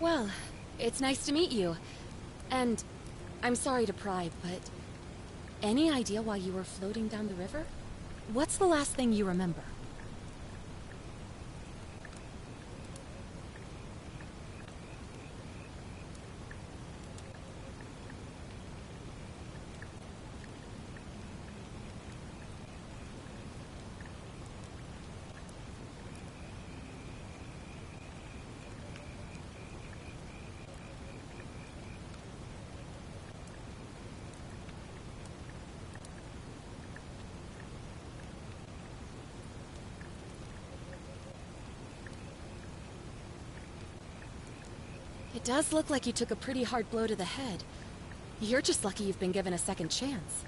Well, it's nice to meet you. And I'm sorry to pry, but any idea why you were floating down the river? What's the last thing you remember? It does look like you took a pretty hard blow to the head. You're just lucky you've been given a second chance.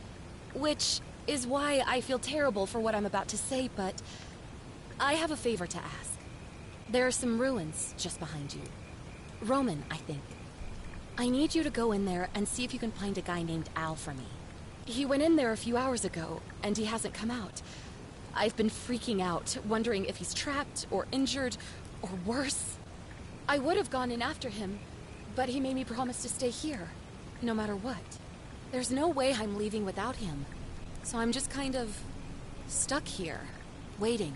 Which is why I feel terrible for what I'm about to say, but I have a favor to ask. There are some ruins just behind you. Roman, I think. I need you to go in there and see if you can find a guy named Al for me. He went in there a few hours ago, and he hasn't come out. I've been freaking out, wondering if he's trapped or injured or worse. I would have gone in after him, but he made me promise to stay here, no matter what. There's no way I'm leaving without him, so I'm just kind of stuck here, waiting.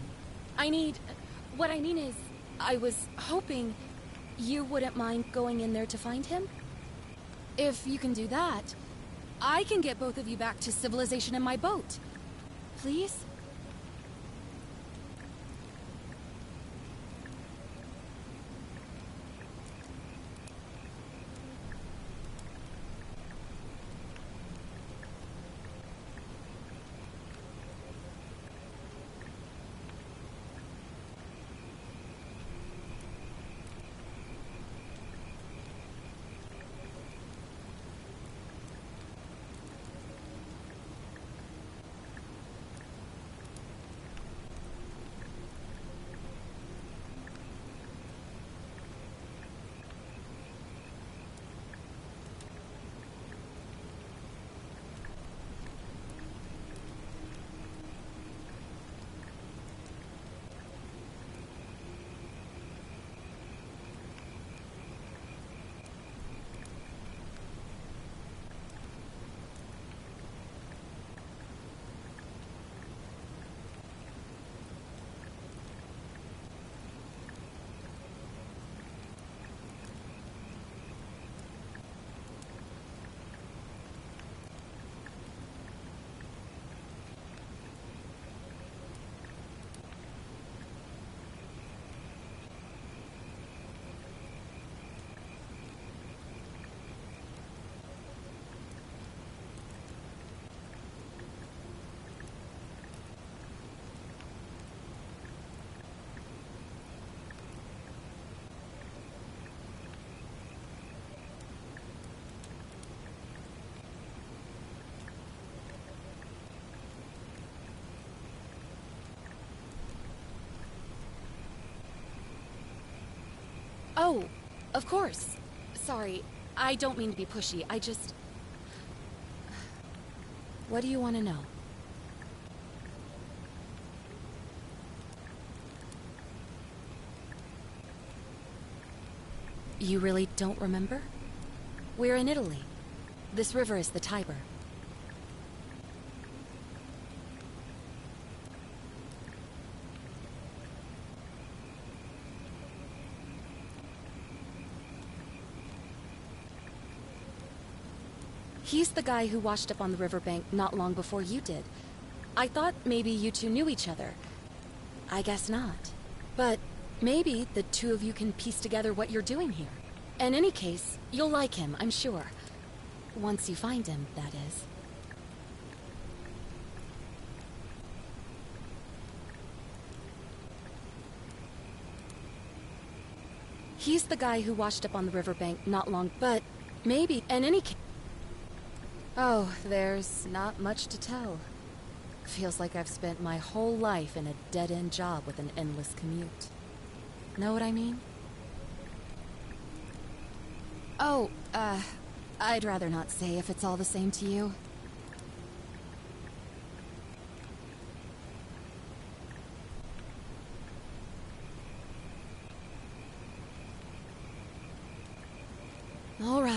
What I mean is, I was hoping you wouldn't mind going in there to find him? If you can do that, I can get both of you back to civilization in my boat. Please? Oh, of course. Sorry, I don't mean to be pushy. What do you want to know? You really don't remember? We're in Italy. This river is the Tiber. He's the guy who washed up on the riverbank not long before you did. I thought maybe you two knew each other. I guess not. But maybe the two of you can piece together what you're doing here. In any case, you'll like him, I'm sure. Once you find him, that is. He's the guy who washed up on the riverbank not long, but maybe in any case... Oh, there's not much to tell. Feels like I've spent my whole life in a dead-end job with an endless commute. Know what I mean? Oh, I'd rather not say if it's all the same to you.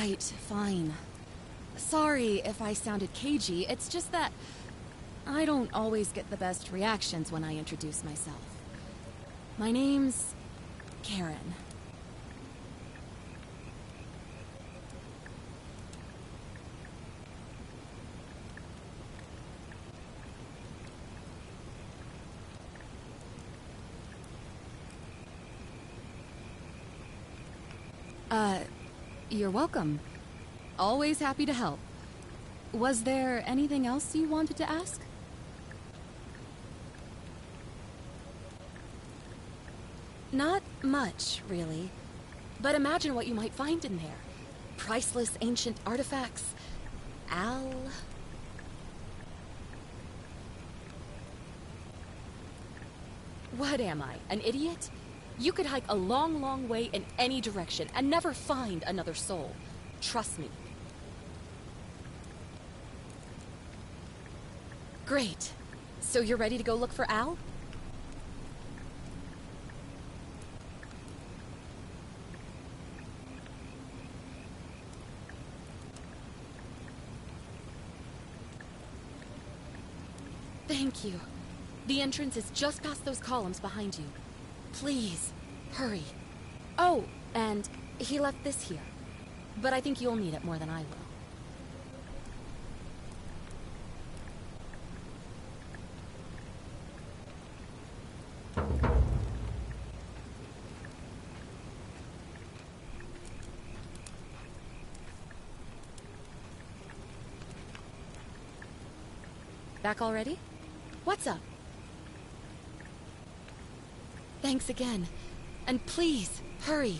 Alright, fine. Sorry if I sounded cagey, it's just that I don't always get the best reactions when I introduce myself. My name's Karen. You're welcome. Always happy to help. Was there anything else you wanted to ask? Not much, really. But imagine what you might find in there. Priceless ancient artifacts. Al... What am I, an idiot? You could hike a long, long way in any direction and never find another soul. Trust me. Great. So you're ready to go look for Al? Thank you. The entrance is just past those columns behind you. Please, hurry. Oh, and he left this here. But I think you'll need it more than I will. Back already? What's up? Thanks again. And please, hurry.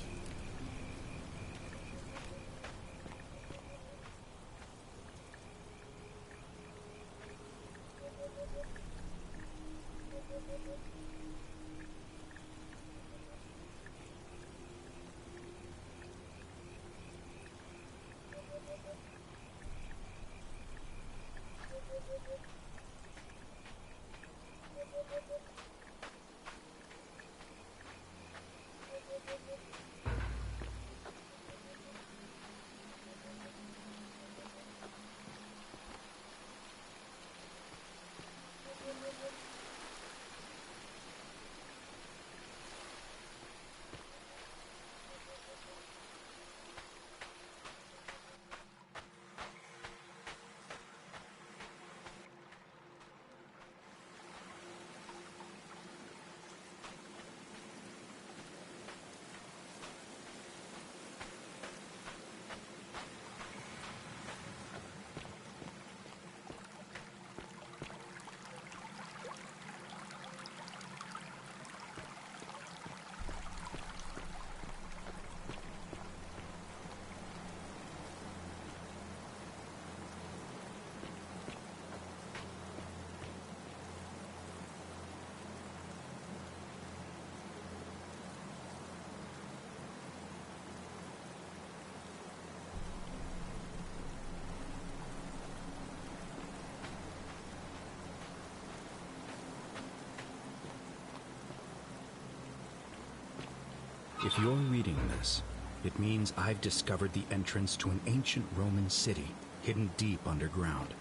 If you're reading this, it means I've discovered the entrance to an ancient Roman city hidden deep underground.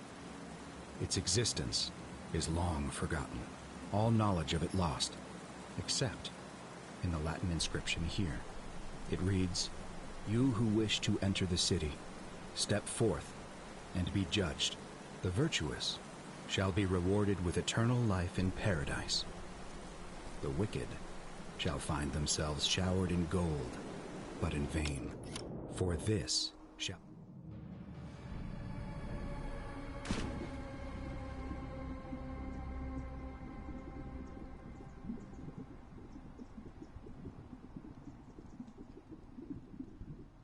Its existence is long forgotten, all knowledge of it lost, except in the Latin inscription here. It reads, "You who wish to enter the city, step forth and be judged. The virtuous shall be rewarded with eternal life in paradise. The wicked shall find themselves showered in gold, but in vain, for this shall..."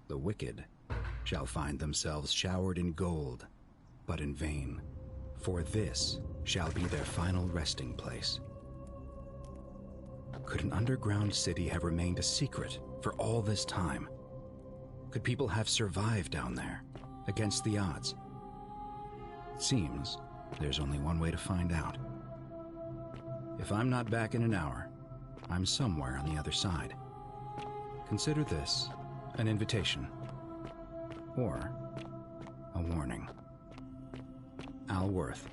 The wicked shall find themselves showered in gold, but in vain, for this shall be their final resting place. Could an underground city have remained a secret for all this time? Could people have survived down there, against the odds? It seems there's only one way to find out. If I'm not back in an hour, I'm somewhere on the other side. Consider this an invitation. Or a warning. Al Worth.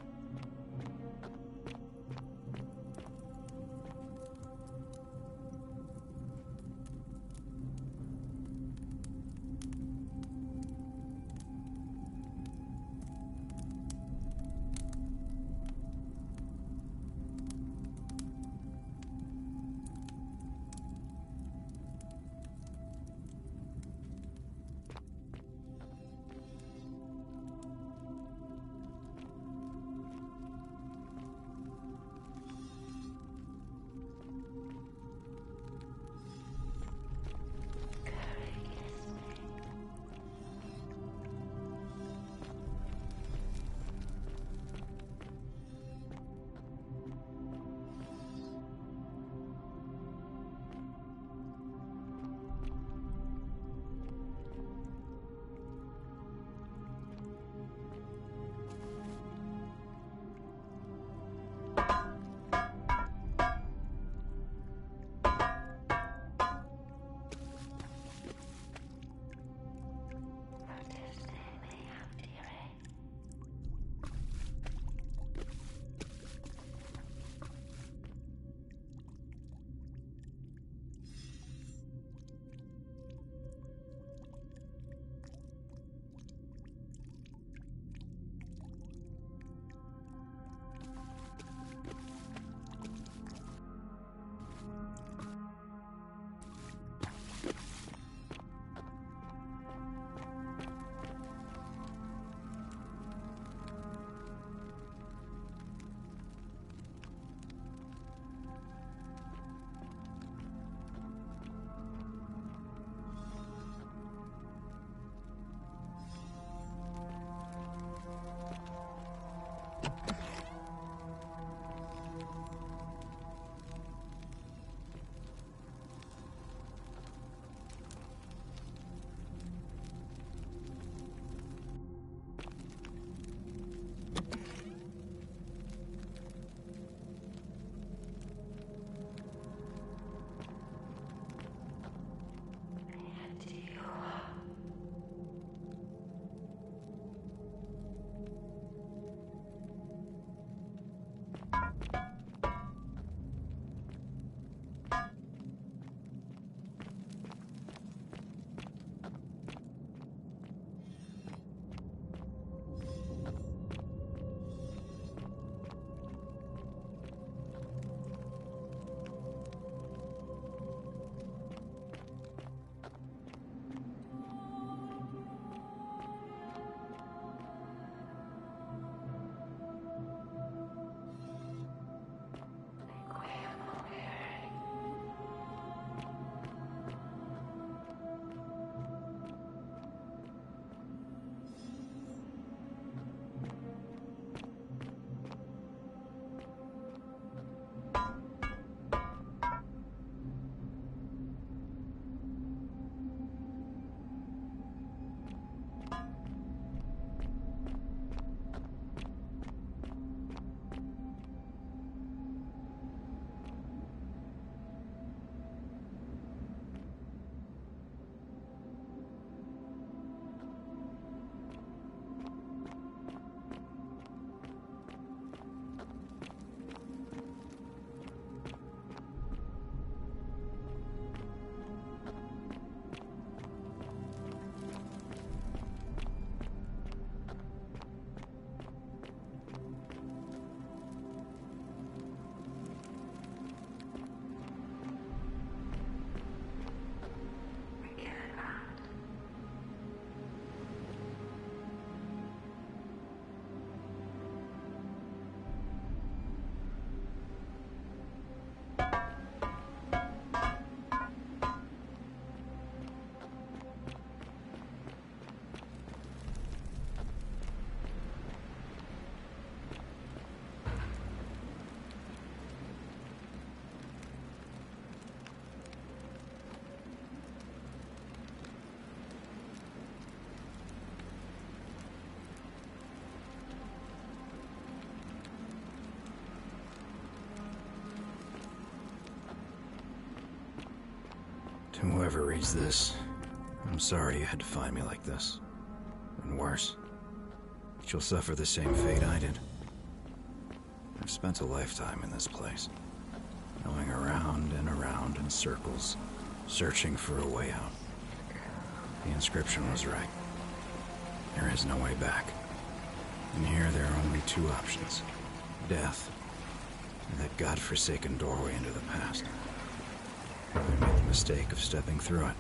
To whoever reads this, I'm sorry you had to find me like this. worse. She'll suffer the same fate I did. I've spent a lifetime in this place, going around and around in circles, searching for a way out. The inscription was right. There is no way back. And here there are only two options: death, and that godforsaken doorway into the past. I made the mistake of stepping through it.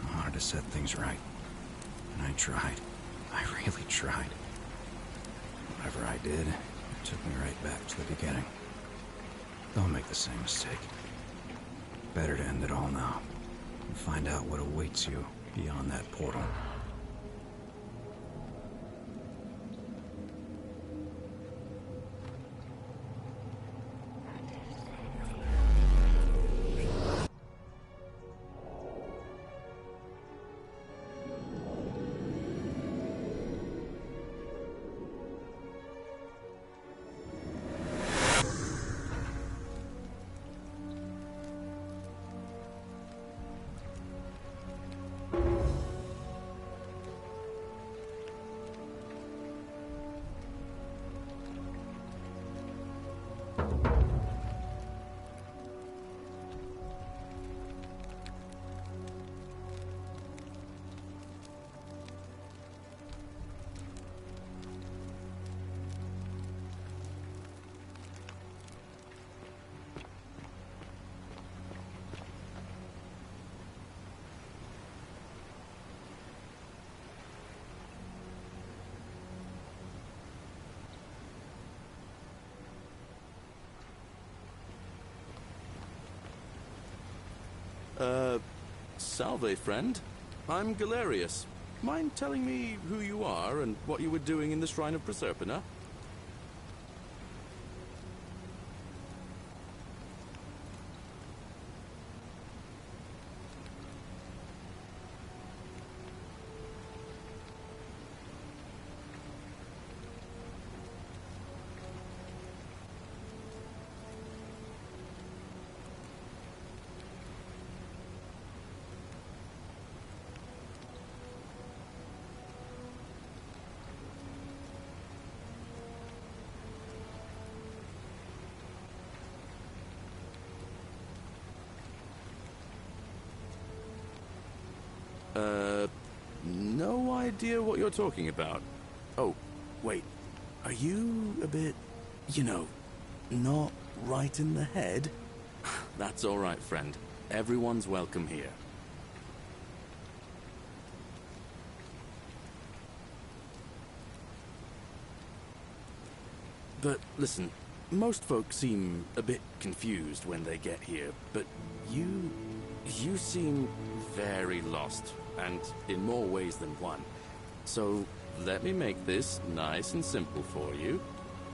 I wanted to set things right. And I tried. I really tried. Whatever I did, it took me right back to the beginning. Don't make the same mistake. Better to end it all now and find out what awaits you beyond that portal. Salve, friend. I'm Galerius. Mind telling me who you are and what you were doing in the Shrine of Proserpina? No idea what you're talking about. Oh, wait. Are you a bit, not right in the head? That's all right, friend. Everyone's welcome here. But listen, most folks seem a bit confused when they get here, but you seem very lost, and in more ways than one. So let me make this nice and simple for you.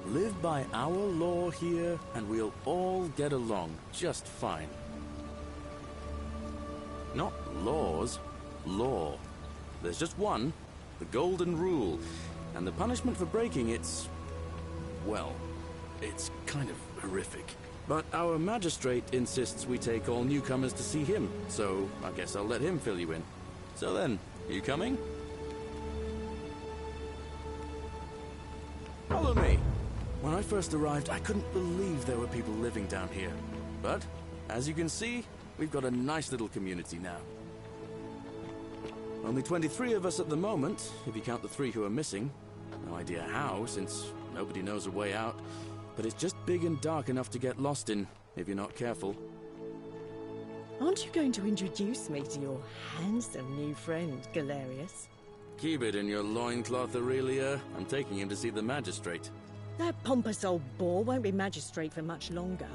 Live by our law here, and we'll all get along just fine. Not laws, law. There's just one, the golden rule, and the punishment for breaking it's kind of horrific. But our magistrate insists we take all newcomers to see him, so I guess I'll let him fill you in. So then, you coming? Follow me. When I first arrived, I couldn't believe there were people living down here. But, as you can see, we've got a nice little community now. Only 23 of us at the moment, if you count the 3 who are missing. No idea how, since nobody knows a way out. But it's just big and dark enough to get lost in, if you're not careful. Aren't you going to introduce me to your handsome new friend, Galerius? Keep it in your loincloth, Aurelia. I'm taking him to see the magistrate. That pompous old bore won't be magistrate for much longer.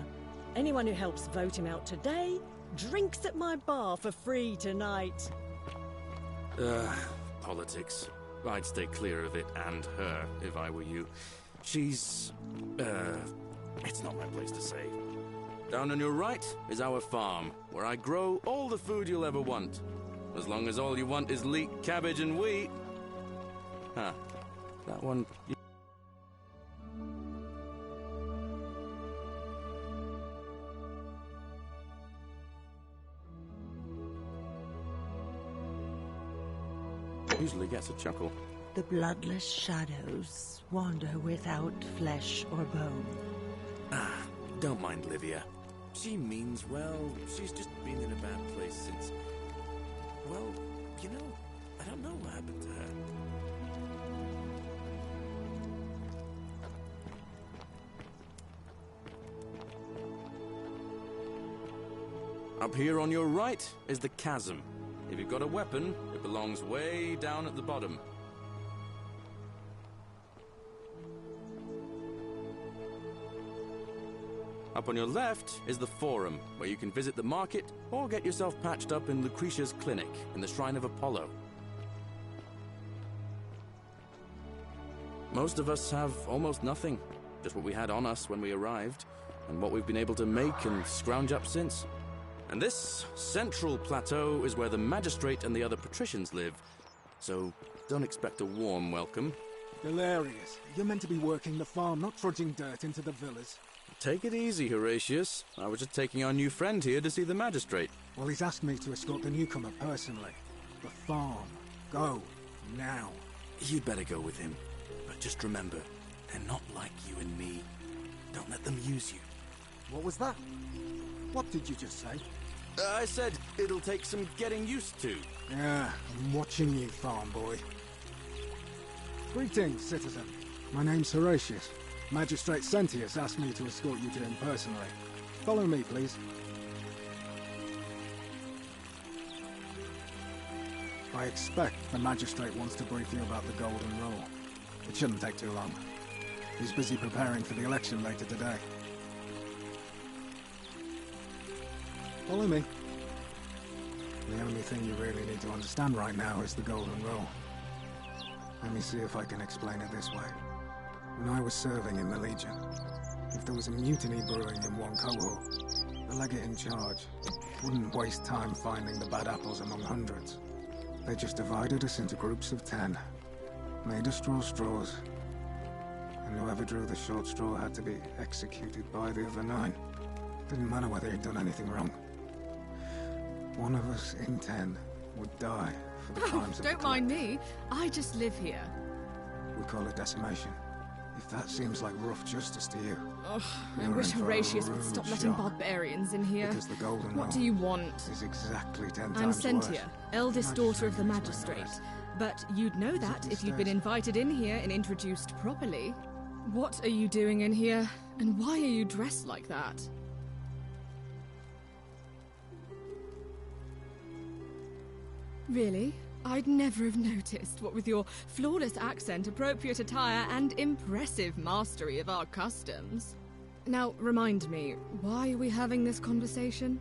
Anyone who helps vote him out today drinks at my bar for free tonight. Politics. I'd stay clear of it and her, if I were you. She's... it's not my place to say. Down on your right is our farm, where I grow all the food you'll ever want. As long as all you want is leek, cabbage, and wheat. Huh. That one... You usually gets a chuckle. The bloodless shadows wander without flesh or bone. Ah, don't mind Livia. She means well. She's just been in a bad place since... Well, you know, I don't know what happened to her. Up here on your right is the chasm. If you've got a weapon, it belongs way down at the bottom. Up on your left is the Forum, where you can visit the market or get yourself patched up in Lucretia's clinic in the Shrine of Apollo. Most of us have almost nothing, just what we had on us when we arrived, and what we've been able to make and scrounge up since. And this central plateau is where the magistrate and the other patricians live, so don't expect a warm welcome. Hilarious. You're meant to be working the farm, not trudging dirt into the villas. Take it easy, Horatius. I was just taking our new friend here to see the magistrate. Well, he's asked me to escort the newcomer personally. The farm. Go. Now. You'd better go with him. But just remember, they're not like you and me. Don't let them use you. What was that? What did you just say? I said it'll take some getting used to. Yeah, I'm watching you, farm boy. Greetings, citizen. My name's Horatius. Magistrate Sentius asked me to escort you to him personally. Follow me, please. I expect the magistrate wants to brief you about the Golden Rule. It shouldn't take too long. He's busy preparing for the election later today. Follow me. The only thing you really need to understand right now is the Golden Rule. Let me see if I can explain it this way. When I was serving in the Legion, if there was a mutiny brewing in one cohort, the legate in charge wouldn't waste time finding the bad apples among hundreds. They just divided us into groups of 10, made us draw straws, and whoever drew the short straw had to be executed by the other 9. Didn't matter whether he'd done anything wrong. One of us in 10 would die for the crimes of the Don't mind me. I just live here. We call it decimation. If that seems like rough justice to you... Ugh, I you're wish in for a Horatius would rude stop letting shock. barbarians in here. Because the Golden What Rule do you want? is exactly 10 I'm times Sentia, worse. eldest daughter of the Magistrate magistrate. explained But you'd know that if you'd been invited in here and introduced properly. What are you doing in here? And why are you dressed like that? Really? I'd never have noticed, what with your flawless accent, appropriate attire, and impressive mastery of our customs. Now, remind me, why are we having this conversation?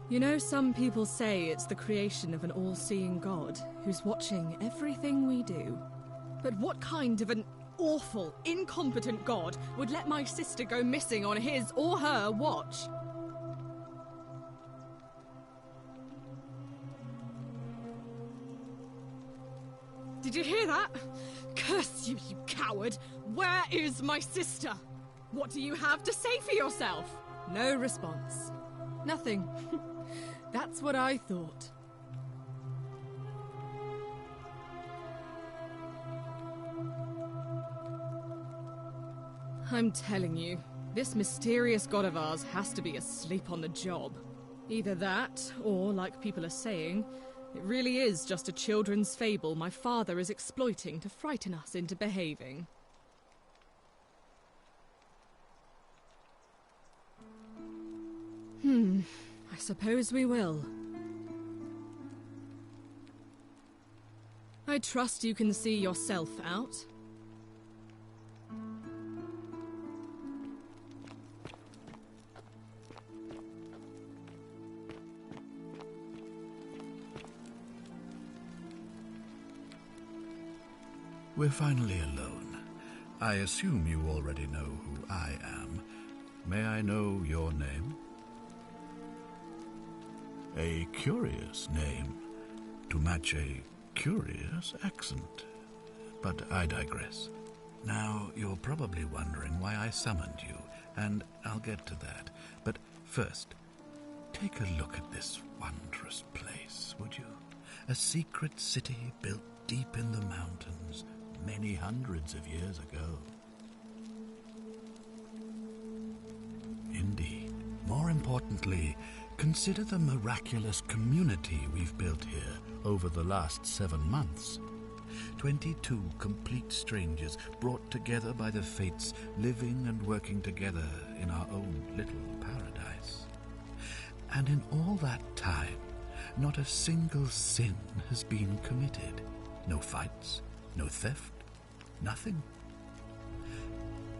You know, some people say it's the creation of an all-seeing God who's watching everything we do. But what kind of an awful, incompetent God would let my sister go missing on his or her watch? Did you hear that? Curse you, you coward! Where is my sister? What do you have to say for yourself? No response. Nothing. That's what I thought. I'm telling you, this mysterious god of ours has to be asleep on the job. Either that, or, like people are saying, it really is just a children's fable my father is exploiting to frighten us into behaving. I suppose we will. I trust you can see yourself out. We're finally alone. I assume you already know who I am. May I know your name? A curious name, to match a curious accent. But I digress. Now, you're probably wondering why I summoned you, and I'll get to that. But first, Take a look at this wondrous place, would you? A secret city built deep in the mountains many hundreds of years ago. Indeed. More importantly, consider the miraculous community we've built here over the last 7 months. 22 complete strangers brought together by the fates, living and working together in our own little paradise. And in all that time, not a single sin has been committed. No fights, no theft, nothing.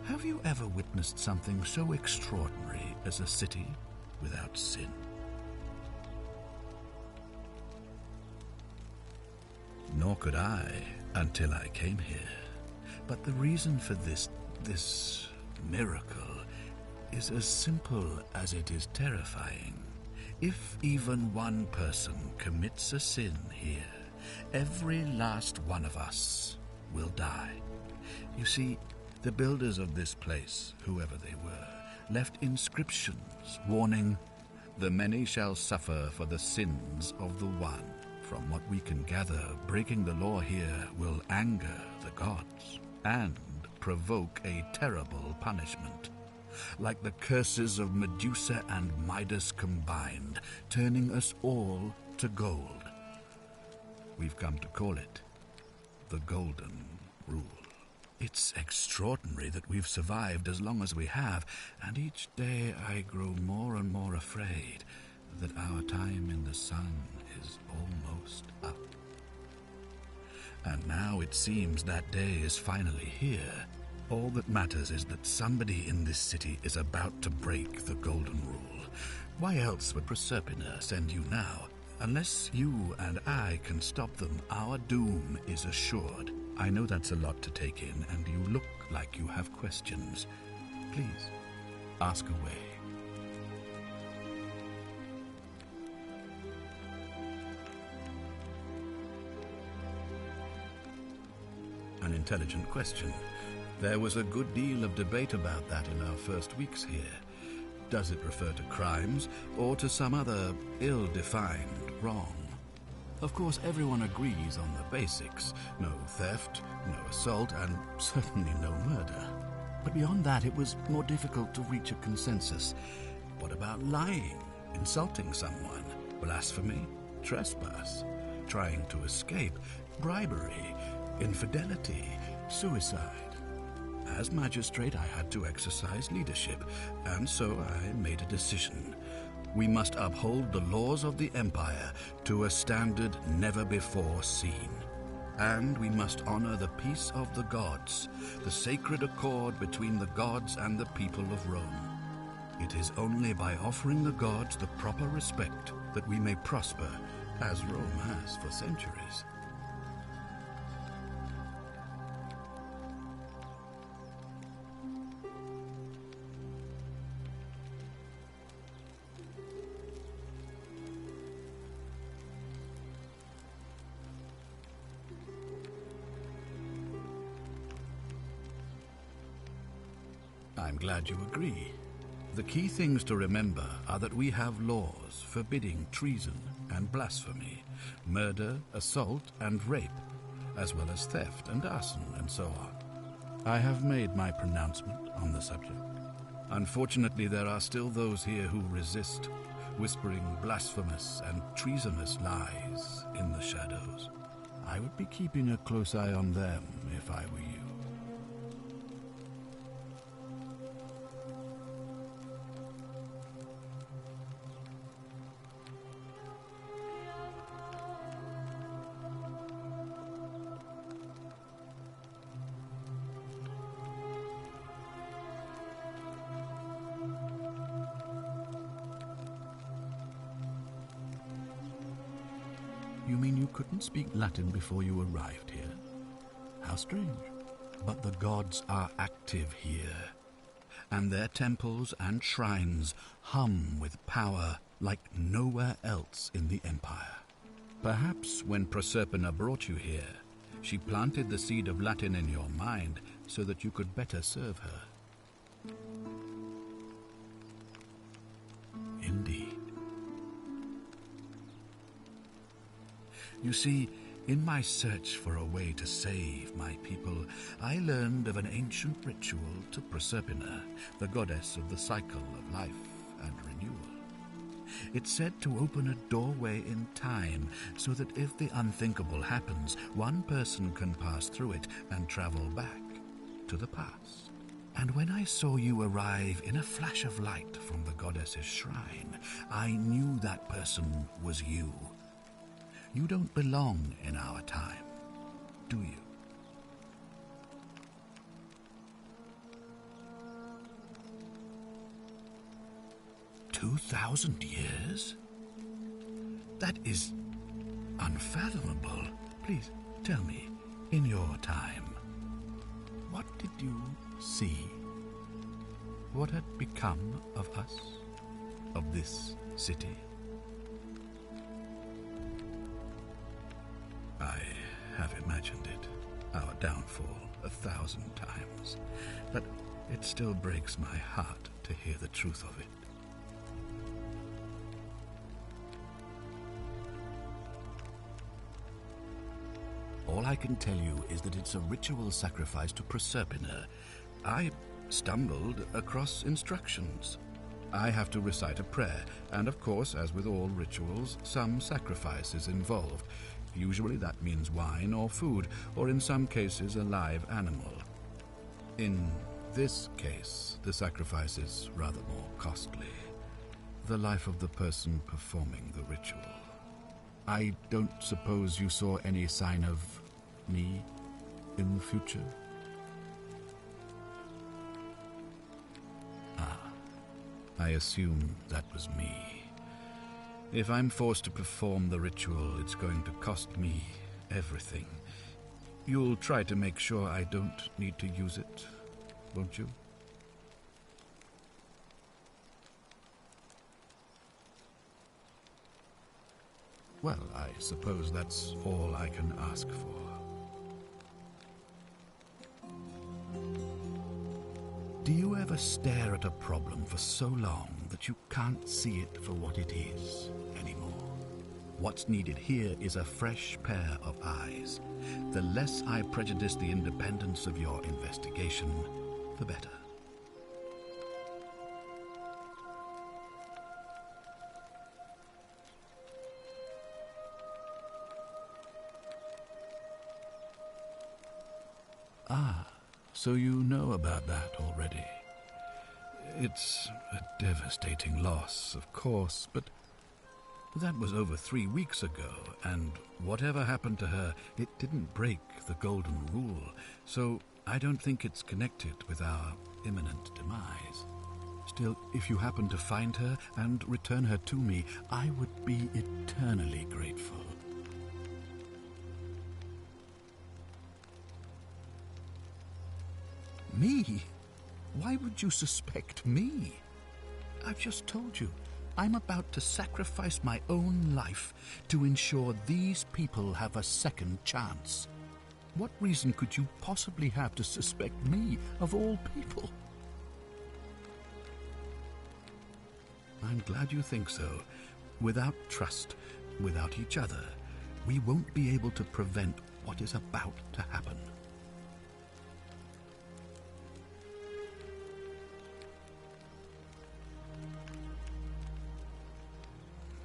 Have you ever witnessed something so extraordinary as a city without sin? Nor could I until I came here. But the reason for this miracle is as simple as it is terrifying. If even one person commits a sin here, every last one of us will die. You see, the builders of this place, whoever they were, left inscriptions warning, "The many shall suffer for the sins of the one." From what we can gather, breaking the law here will anger the gods and provoke a terrible punishment. Like the curses of Medusa and Midas combined, turning us all to gold. We've come to call it the Golden Rule. It's extraordinary that we've survived as long as we have, and each day I grow more and more afraid that our time in the sun is almost up. And now it seems that day is finally here. All that matters is that somebody in this city is about to break the Golden Rule. Why else would Proserpina send you now? Unless you and I can stop them, our doom is assured. I know that's a lot to take in, and you look like you have questions. Please, ask away. An intelligent question. There was a good deal of debate about that in our first weeks here. Does it refer to crimes or to some other ill-defined wrong? Of course, everyone agrees on the basics. No theft, no assault, and certainly no murder. But beyond that, it was more difficult to reach a consensus. What about lying, insulting someone, blasphemy, trespass, trying to escape, bribery, infidelity, suicide? As magistrate, I had to exercise leadership, and so I made a decision. We must uphold the laws of the Empire to a standard never before seen. And we must honor the peace of the gods, the sacred accord between the gods and the people of Rome. It is only by offering the gods the proper respect that we may prosper, as Rome has for centuries. I'm glad you agree. The key things to remember are that we have laws forbidding treason and blasphemy, murder, assault, and rape, as well as theft and arson and so on. I have made my pronouncement on the subject. Unfortunately, there are still those here who resist, whispering blasphemous and treasonous lies in the shadows. I would be keeping a close eye on them if I were you. You mean you couldn't speak Latin before you arrived here? How strange. But the gods are active here, and their temples and shrines hum with power like nowhere else in the Empire. Perhaps when Proserpina brought you here, she planted the seed of Latin in your mind so that you could better serve her. Indeed. You see, in my search for a way to save my people, I learned of an ancient ritual to Proserpina, the goddess of the cycle of life and renewal. It's said to open a doorway in time so that if the unthinkable happens, one person can pass through it and travel back to the past. And when I saw you arrive in a flash of light from the goddess's shrine, I knew that person was you. You don't belong in our time, do you? "2,000 years? That is unfathomable. Please tell me, in your time, what did you see? What had become of us, of this city?" I have imagined it, our downfall, 1,000 times, but it still breaks my heart to hear the truth of it. All I can tell you is that it's a ritual sacrifice to Proserpina. I stumbled across instructions. I have to recite a prayer, and of course, as with all rituals, some sacrifice is involved. Usually that means wine or food, or in some cases a live animal. In this case, the sacrifice is rather more costly. The life of the person performing the ritual. I don't suppose you saw any sign of me in the future? I assume that was me. If I'm forced to perform the ritual, it's going to cost me everything. You'll try to make sure I don't need to use it, won't you? Well, I suppose that's all I can ask for. Do you ever stare at a problem for so long that you can't see it for what it is anymore? What's needed here is a fresh pair of eyes. The less I prejudice the independence of your investigation, the better. So you know about that already. It's a devastating loss, of course, but that was over 3 weeks ago, and whatever happened to her, it didn't break the golden rule, so I don't think it's connected with our imminent demise. Still, if you happen to find her and return her to me, I would be eternally grateful. Me? Why would you suspect me? I've just told you, I'm about to sacrifice my own life to ensure these people have a second chance. What reason could you possibly have to suspect me, of all people? I'm glad you think so. Without trust, without each other, we won't be able to prevent what is about to happen.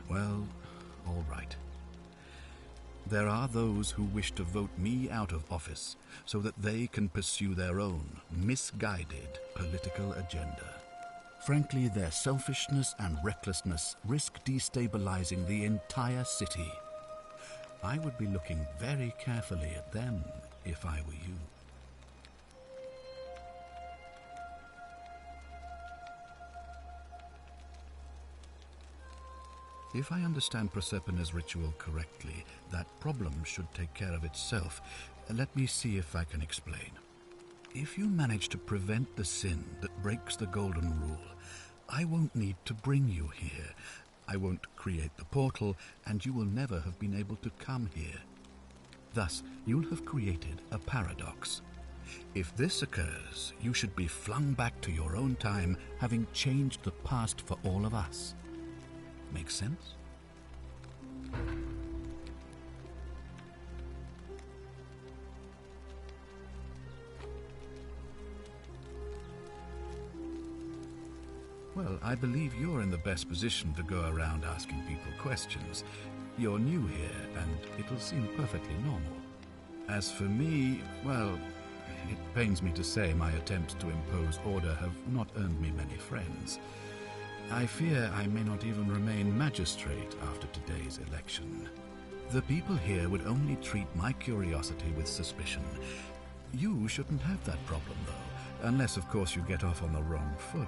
Well, all right. There are those who wish to vote me out of office so that they can pursue their own misguided political agenda. Frankly, their selfishness and recklessness risk destabilizing the entire city. I would be looking very carefully at them if I were you. If I understand Proserpina's ritual correctly, that problem should take care of itself. Let me see if I can explain. If you manage to prevent the sin that breaks the golden rule, I won't need to bring you here. I won't create the portal, and you will never have been able to come here. Thus, you'll have created a paradox. If this occurs, you should be flung back to your own time, having changed the past for all of us. Make sense? Well, I believe you're in the best position to go around asking people questions. You're new here, and it'll seem perfectly normal. As for me, well, it pains me to say my attempts to impose order have not earned me many friends. I fear I may not even remain magistrate after today's election. The people here would only treat my curiosity with suspicion. You shouldn't have that problem, though, unless, of course, you get off on the wrong foot.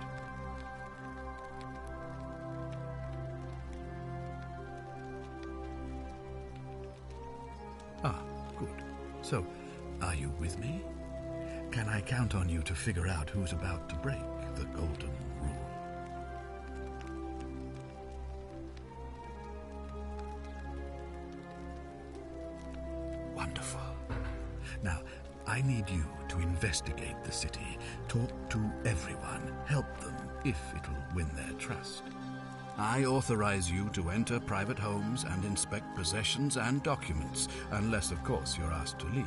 Ah, good. So, are you with me? Can I count on you to figure out who's about to break the golden rule? Wonderful. Now, I need you to investigate the city, talk to everyone, help them if it'll win their trust. I authorize you to enter private homes and inspect possessions and documents, unless, of course, you're asked to leave.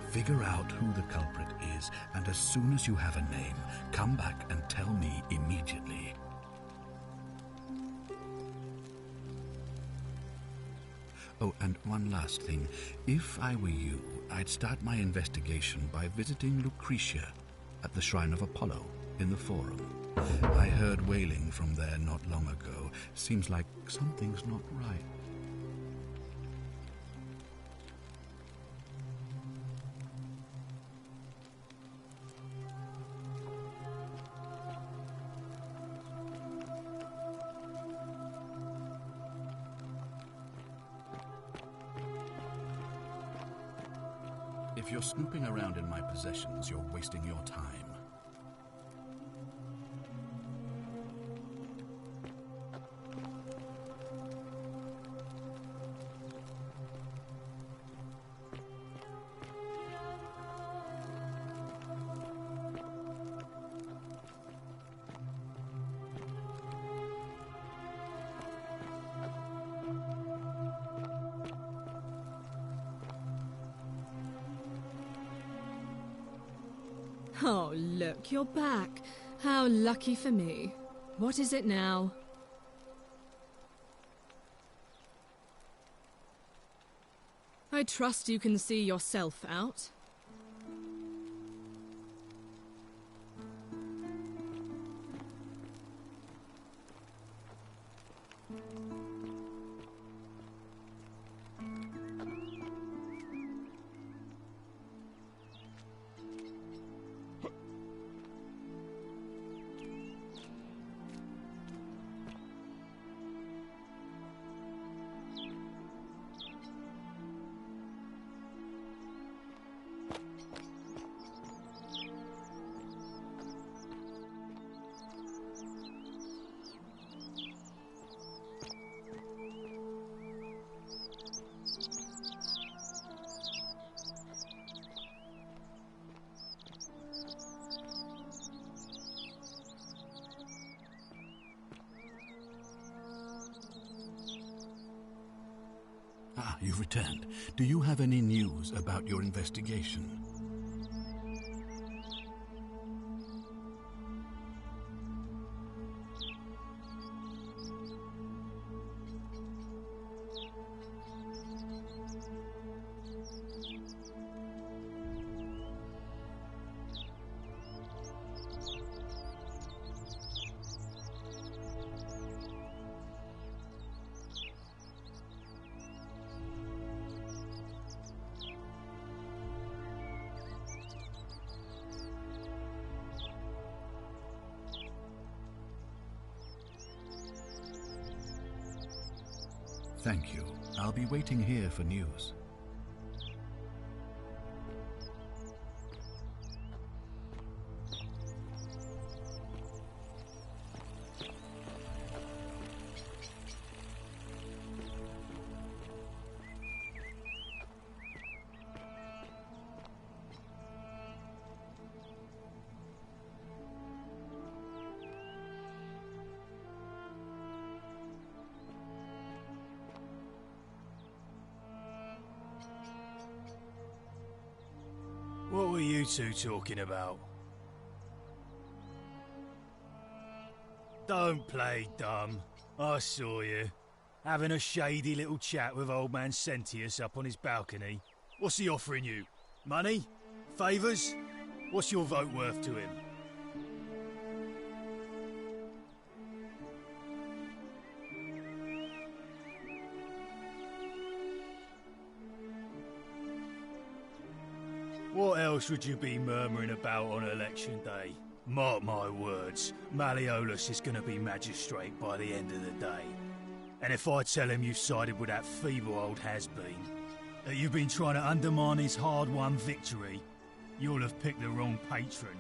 Figure out who the culprit is, and as soon as you have a name, come back and tell me immediately. Oh, and one last thing. If I were you, I'd start my investigation by visiting Lucretia at the Shrine of Apollo in the Forum. I heard wailing from there not long ago. Seems like something's not right. If you're snooping around in my possessions, you're wasting your time. Oh, look, you're back. How lucky for me. What is it now? I trust you can see yourself out. Ah, you've returned. Do you have any news about your investigation? Thank you. I'll be waiting here for news. What were you two talking about? Don't play dumb. I saw you. Having a shady little chat with old man Sentius up on his balcony. What's he offering you? Money? Favours? What's your vote worth to him? What else would you be murmuring about on election day? Mark my words, Malleolus is going to be magistrate by the end of the day. And if I tell him you've sided with that feeble old has-been, that you've been trying to undermine his hard-won victory, you'll have picked the wrong patron.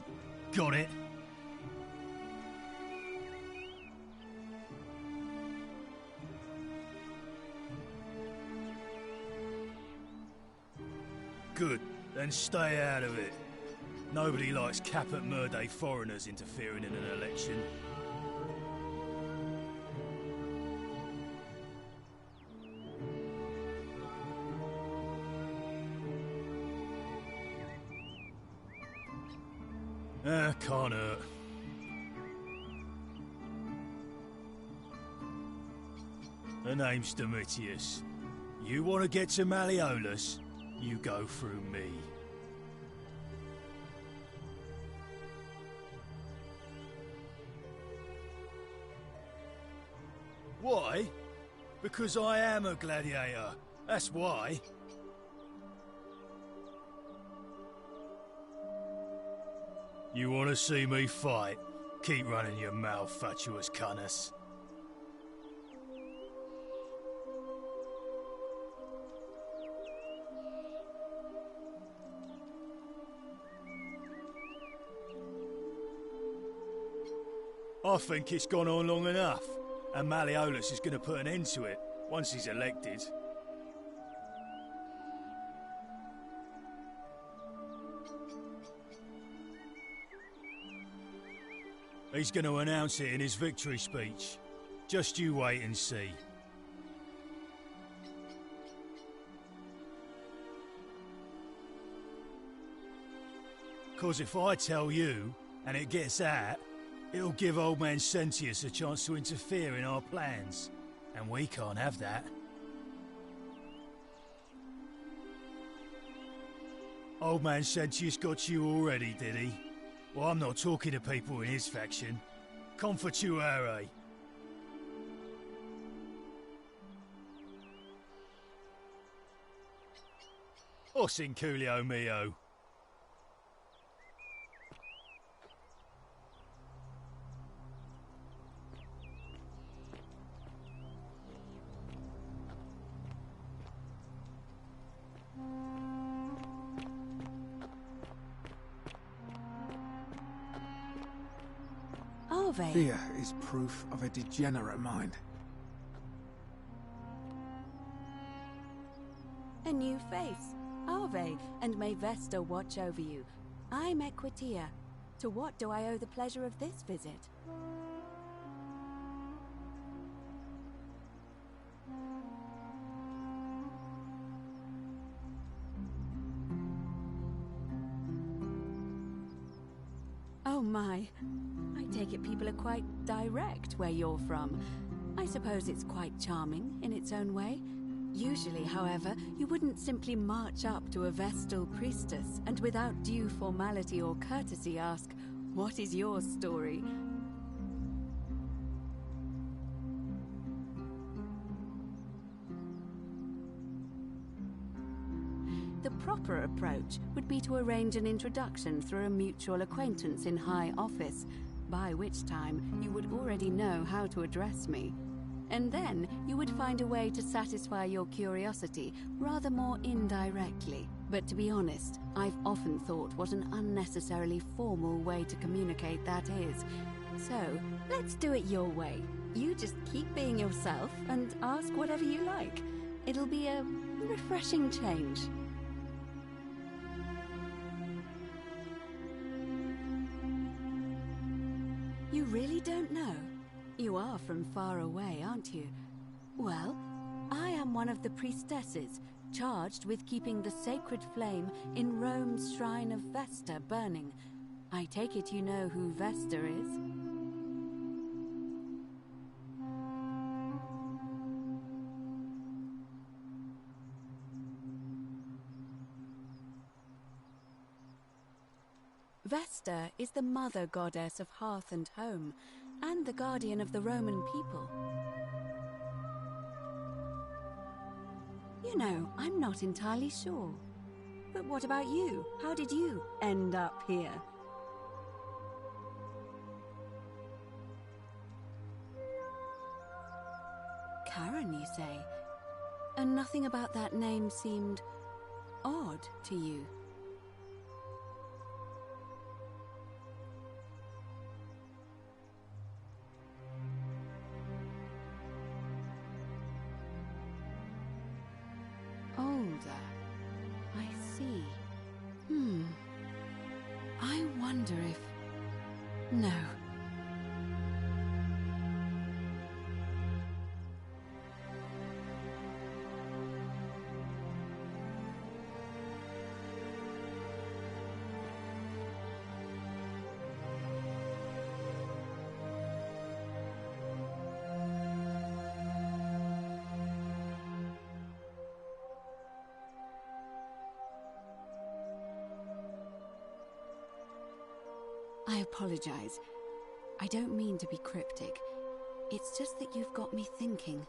Got it? Good, then stay out of it. Nobody likes Caput Murday foreigners interfering in an election. Can't hurt. The name's Domitius. You want to get to Malleolus? You go through me. Why? Because I am a gladiator. That's why. You want to see me fight? Keep running your mouth, fatuous cunnis. I think it's gone on long enough, and Malleolus is going to put an end to it once he's elected. He's going to announce it in his victory speech. Just you wait and see. Cause if I tell you, and it gets out, it'll give old man Sentius a chance to interfere in our plans. And we can't have that. Old man Sentius got you already, did he? Well, I'm not talking to people in his faction. Confatuare. Os inculio mio. Fear is proof of a degenerate mind. A new face. Ave, and may Vesta watch over you. I'm Equitia. To what do I owe the pleasure of this visit? Oh my. I take it people are quite direct where you're from. I suppose it's quite charming in its own way. Usually, however, you wouldn't simply march up to a Vestal priestess and without due formality or courtesy ask, "What is your story?" The proper approach would be to arrange an introduction through a mutual acquaintance in high office, by which time you would already know how to address me. And then you would find a way to satisfy your curiosity rather more indirectly. But to be honest, I've often thought what an unnecessarily formal way to communicate that is. So, let's do it your way. You just keep being yourself and ask whatever you like. It'll be a refreshing change. You really don't know? You are from far away, aren't you? Well, I am one of the priestesses, charged with keeping the sacred flame in Rome's shrine of Vesta burning. I take it you know who Vesta is? Vesta is the mother goddess of hearth and home, and the guardian of the Roman people. You know, I'm not entirely sure. But what about you? How did you end up here? Karen, you say? And nothing about that name seemed odd to you? Older. I see. I wonder if... No. I apologize. I don't mean to be cryptic. It's just that you've got me thinking.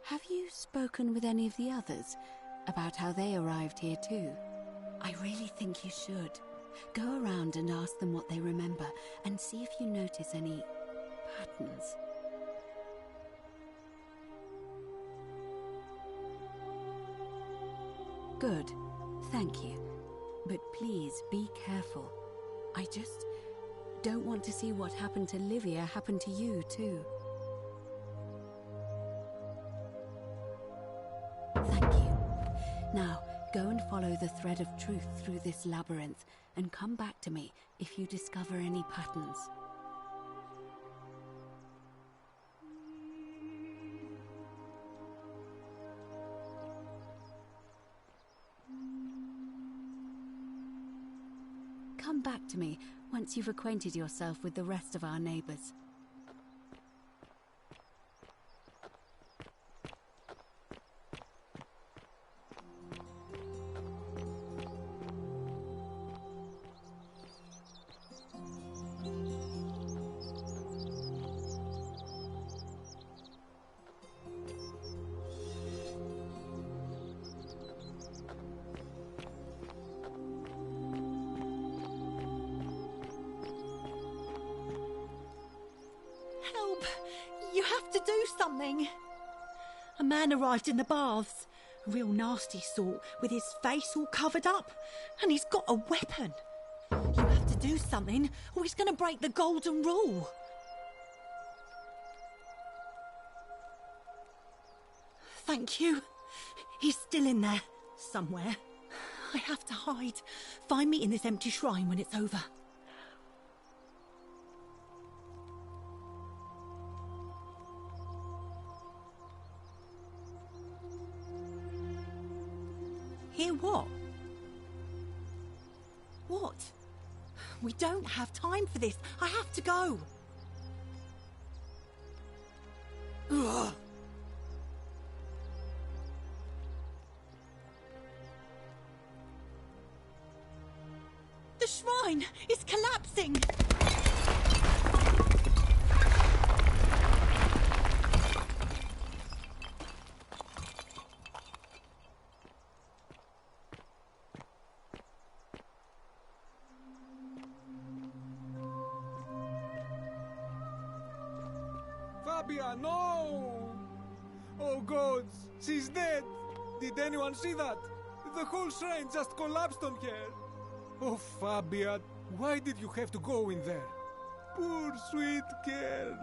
Have you spoken with any of the others about how they arrived here too? I really think you should. Go around and ask them what they remember and see if you notice any patterns. Good. Thank you. But please be careful. I just don't want to see what happened to Livia happen to you, too. Thank you. Now, go and follow the thread of truth through this labyrinth, and come back to me if you discover any patterns. Come back to me once you've acquainted yourself with the rest of our neighbors. Help! You have to do something! A man arrived in the baths. A real nasty sort, with his face all covered up. And he's got a weapon. You have to do something, or he's going to break the golden rule. Thank you. He's still in there, somewhere. I have to hide. Find me in this empty shrine when it's over. Hear what? What? We don't have time for this. I have to go. Ugh. The shrine is collapsing. Fabia, no! Oh gods, she's dead! Did anyone see that? The whole shrine just collapsed on her! Oh Fabia, why did you have to go in there? Poor sweet girl!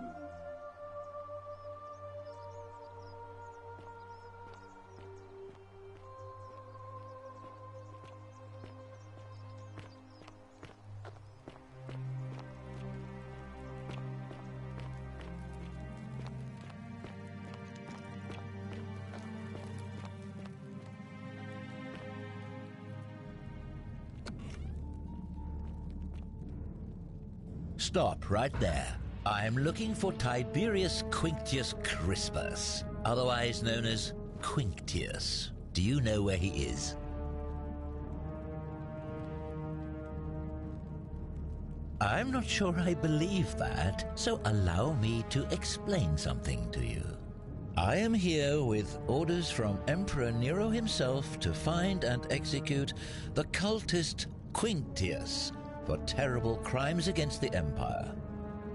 Stop right there. I'm looking for Tiberius Quinctius Crispus, otherwise known as Quinctius. Do you know where he is? I'm not sure I believe that, so allow me to explain something to you. I am here with orders from Emperor Nero himself to find and execute the cultist Quinctius for terrible crimes against the Empire.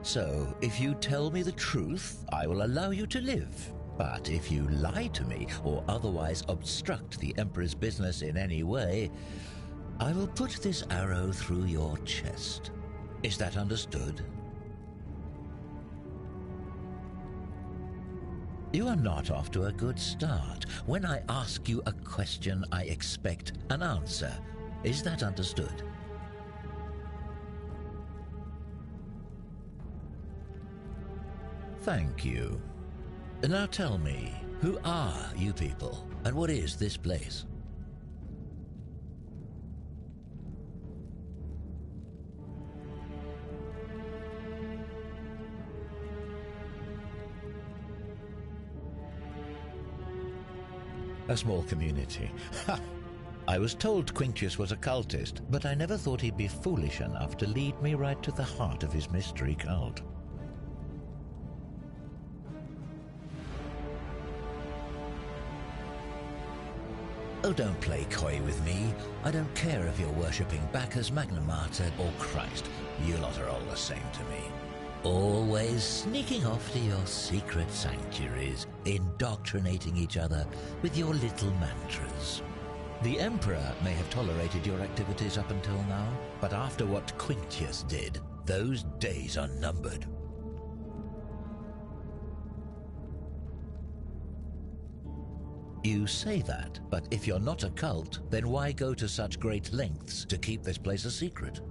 So, if you tell me the truth, I will allow you to live. But if you lie to me or otherwise obstruct the Emperor's business in any way, I will put this arrow through your chest. Is that understood? You are not off to a good start. When I ask you a question, I expect an answer. Is that understood? Thank you. Now tell me, who are you people, and what is this place? A small community. Ha! I was told Quinctius was a cultist, but I never thought he'd be foolish enough to lead me right to the heart of his mystery cult. Oh, don't play coy with me. I don't care if you're worshipping Bacchus, Magna Mater, or Christ. You lot are all the same to me. Always sneaking off to your secret sanctuaries, indoctrinating each other with your little mantras. The Emperor may have tolerated your activities up until now, but after what Quinctius did, those days are numbered. You say that, but if you're not a cult, then why go to such great lengths to keep this place a secret?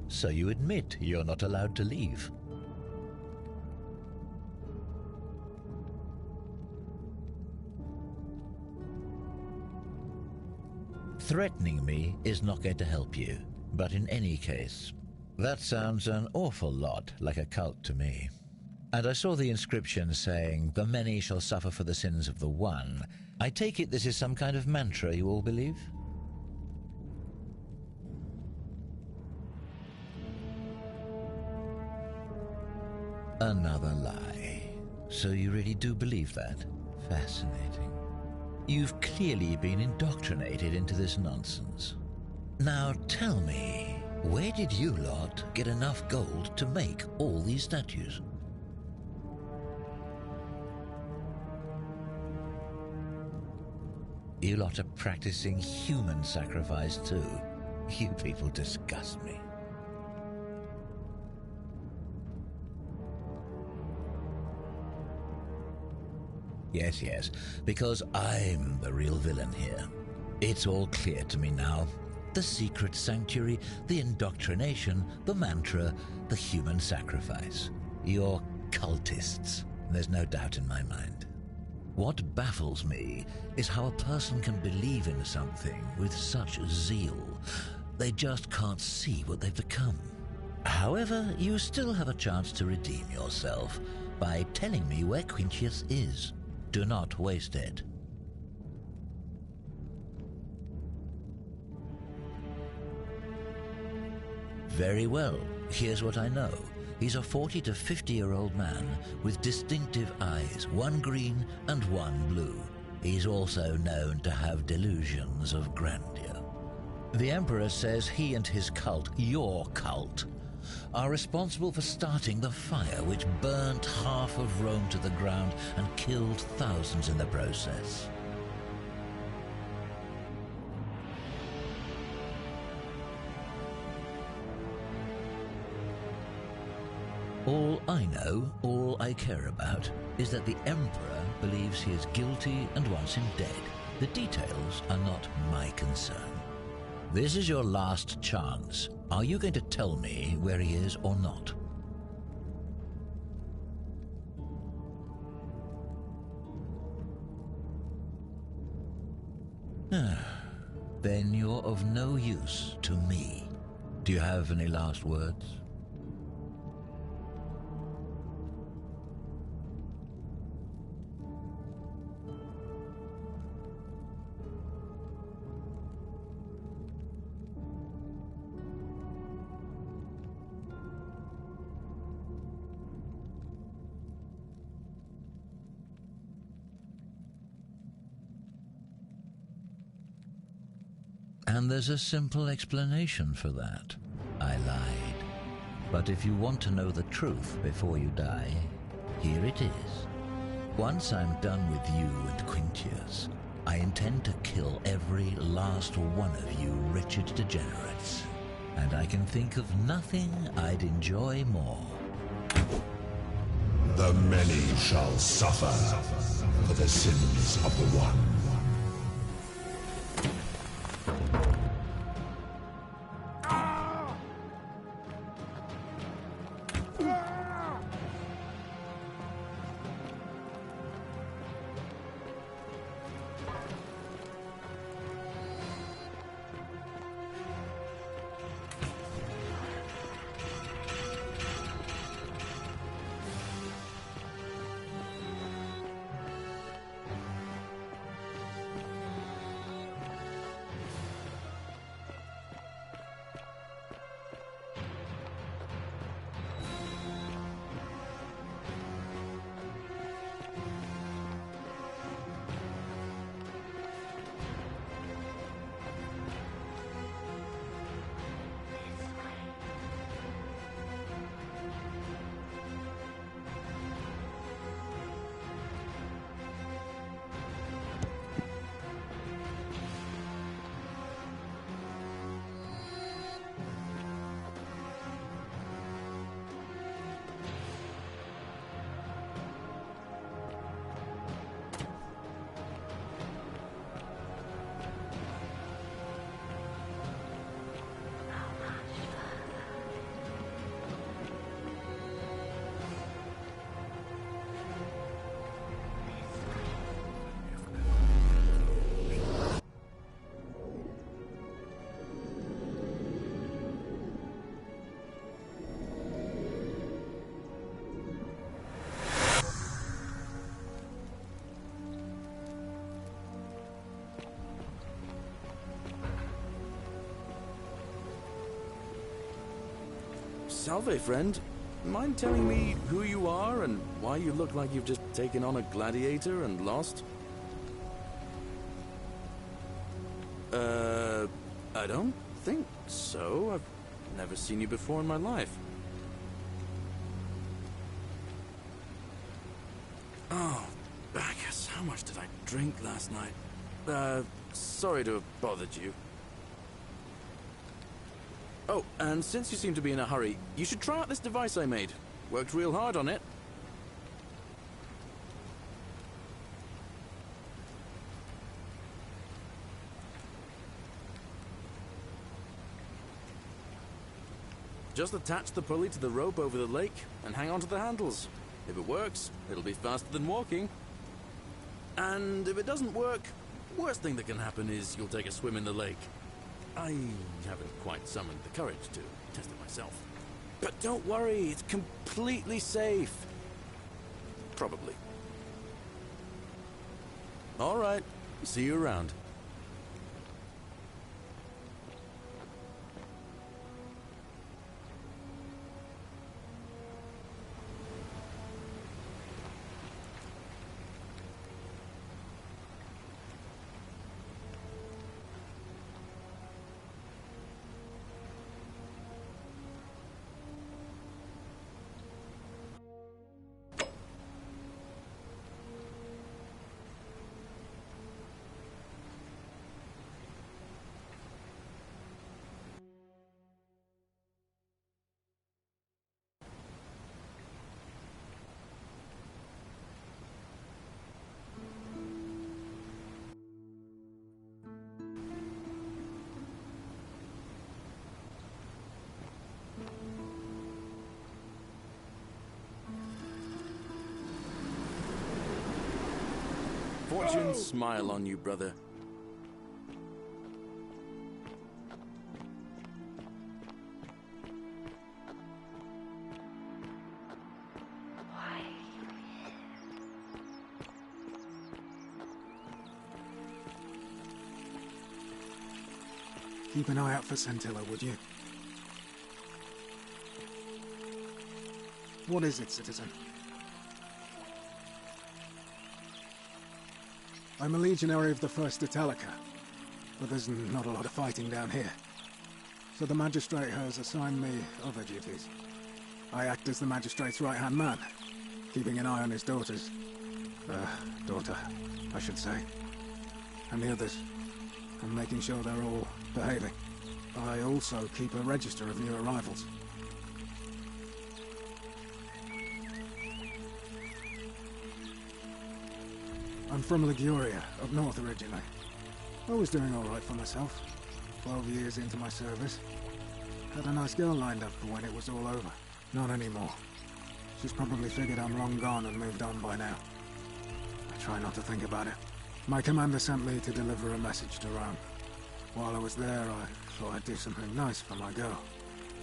So you admit you're not allowed to leave? Threatening me is not going to help you, but in any case, that sounds an awful lot like a cult to me. And I saw the inscription saying, "The many shall suffer for the sins of the one." I take it this is some kind of mantra you all believe? Another lie. So you really do believe that? Fascinating. You've clearly been indoctrinated into this nonsense. Now tell me, where did you lot get enough gold to make all these statues? You lot are practicing human sacrifice too. You people disgust me. Yes, because I'm the real villain here. It's all clear to me now. The secret sanctuary, the indoctrination, the mantra, the human sacrifice. You're cultists. There's no doubt in my mind. What baffles me is how a person can believe in something with such zeal. They just can't see what they've become. However, you still have a chance to redeem yourself by telling me where Quinctius is. Do not waste it. Very well. Here's what I know. He's a 40 to 50-year-old man with distinctive eyes, one green and one blue. He's also known to have delusions of grandeur. The Emperor says he and his cult, your cult, are responsible for starting the fire which burnt half of Rome to the ground and killed thousands in the process. All I know, all I care about, is that the Emperor believes he is guilty and wants him dead. The details are not my concern. This is your last chance. Are you going to tell me where he is or not? Then you're of no use to me. Do you have any last words? And there's a simple explanation for that. I lied. But if you want to know the truth before you die, here it is. Once I'm done with you and Quintius, I intend to kill every last one of you wretched degenerates. And I can think of nothing I'd enjoy more. The many shall suffer for the sins of the one. Salve, friend. Mind telling me who you are and why you look like you've just taken on a gladiator and lost? I don't think so. I've never seen you before in my life. Oh, Bacchus, how much did I drink last night? Sorry to have bothered you. Oh, and since you seem to be in a hurry, you should try out this device I made. Worked real hard on it. Just attach the pulley to the rope over the lake and hang on to the handles. If it works, it'll be faster than walking. And if it doesn't work, worst thing that can happen is you'll take a swim in the lake. I haven't quite summoned the courage to test it myself. But don't worry, it's completely safe. Probably. All right, see you around. Fortune smile on you, brother. Keep an eye out for Scintilla, would you? What is it, citizen? I'm a legionary of the 1st Italica. but there's not a lot of fighting down here. So the magistrate has assigned me other duties. I act as the magistrate's right-hand man, keeping an eye on his daughter, I should say, and the others, and making sure they're all behaving. I also keep a register of new arrivals. I'm from Liguria, up north originally. I was doing alright for myself. 12 years into my service. Had a nice girl lined up for when it was all over. Not anymore. She's probably figured I'm long gone and moved on by now. I try not to think about it. My commander sent me to deliver a message to Rome. While I was there, I thought I'd do something nice for my girl,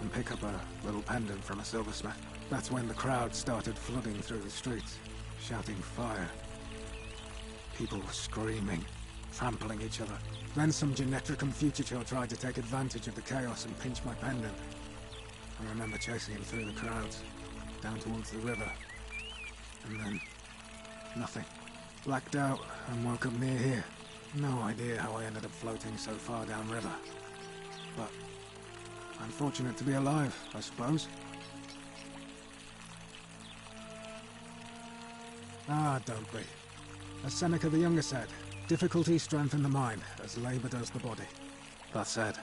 and pick up a little pendant from a silversmith. That's when the crowd started flooding through the streets, shouting fire. People were screaming, trampling each other. Then some Genetricum Fugitor tried to take advantage of the chaos and pinch my pendant. I remember chasing him through the crowds, down towards the river. And then, nothing. Blacked out and woke up near here. No idea how I ended up floating so far downriver. But I'm fortunate to be alive, I suppose. Ah, don't be. As Seneca the Younger said, difficulty strengthens the mind, as labor does the body. That said,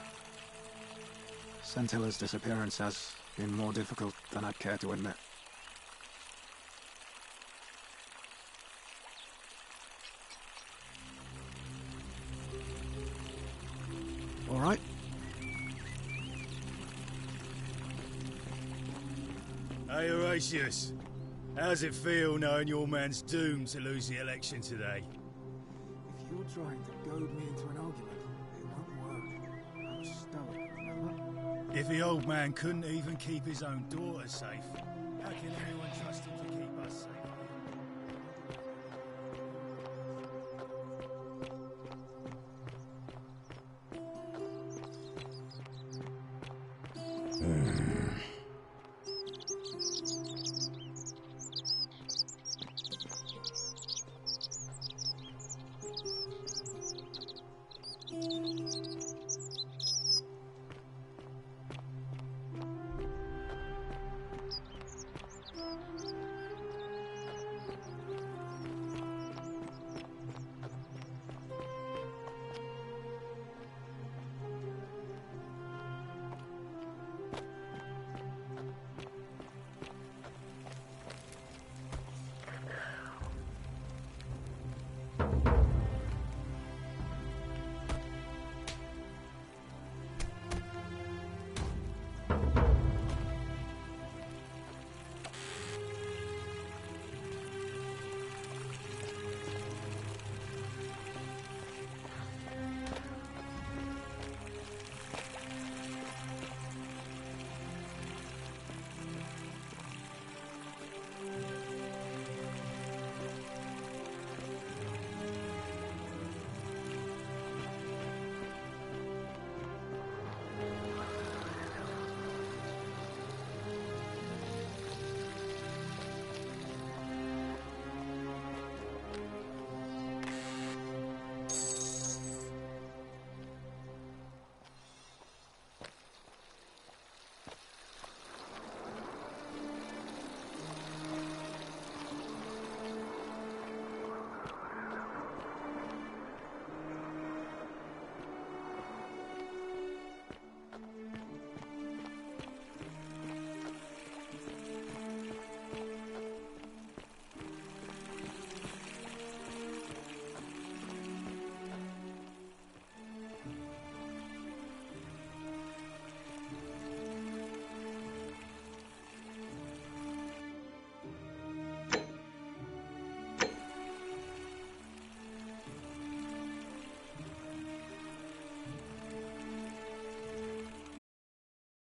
Centilla's disappearance has been more difficult than I'd care to admit. All right? Hey, Horatius. How's it feel knowing your man's doomed to lose the election today? If you're trying to goad me into an argument, it won't work. I'm stoic, remember? If the old man couldn't even keep his own daughter safe, how can